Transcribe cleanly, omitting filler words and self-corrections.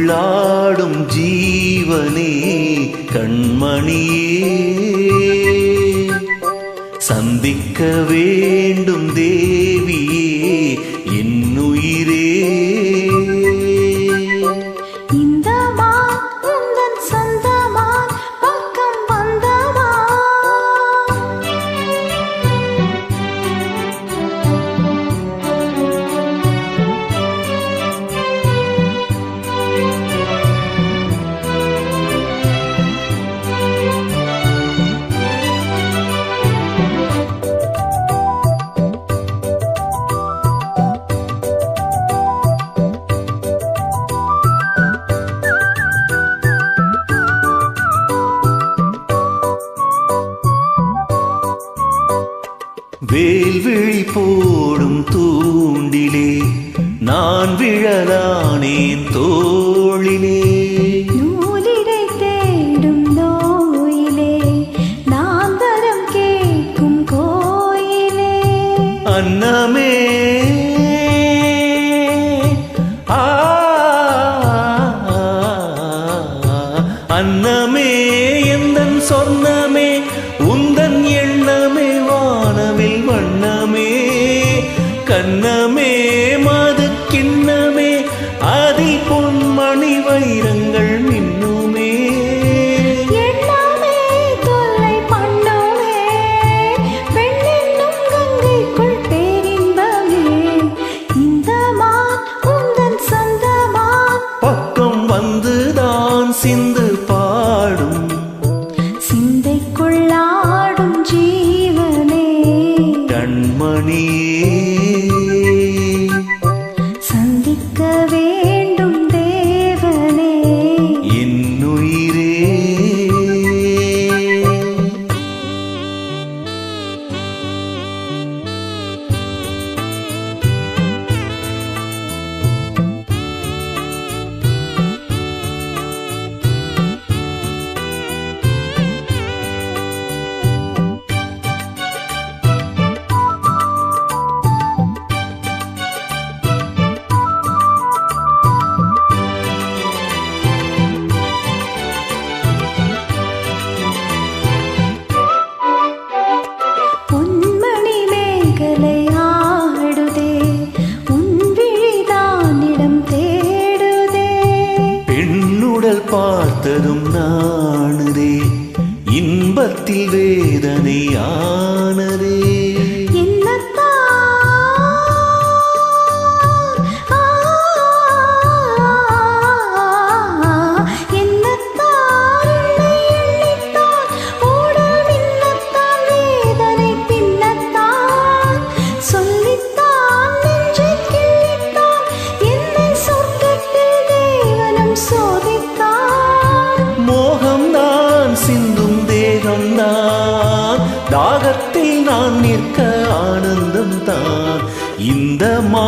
சிந்தைக்குள்ளாடும் ஜீவனே கண்மணியே, சந்திக்க வேண்டும் தேவியே என்னுயிரே. வேல்விழி போடும் தூண்டிலே நான் விழலானேன் தோளிலே, நூலிடை தேடும் நோயிலே நான் தரம் கேட்கும் கோயிலே. அன்னமே அன்னமே எந்தன் சொர்ணமே உந்தன் எண்ணமே வானவில் வண்ணமே, கண்ணமே மது கிண்ணமே அதில் பொன்மணி வைரங்கள் மின்னுமே. எண்ணமே தொல்லை பண்ணுமே பெண்ணென்னும் கங்கைக்குள் பேரின்பமே. இந்த மான் உந்தன் சொந்தமான் பக்கம் வந்துதான் சிந்து பாடும் சிந்தைக்குள்ளாடும் ஜீவனே கண்மணியே, சந்திக்க வேண்டும் தேவனே என்னுயிரே. பொன்மணி மேகலை ஆடுதே உன் விழிதானிடம் தேடுதே. பெண்ணுடல் பார்த்ததும் நாணுதே இன்பத்தில் வேதனை ஆனதே. சிந்தும் தேகம்தான் தாகத்தில் நான் நிற்க ஆனந்தம் தான் இந்த மா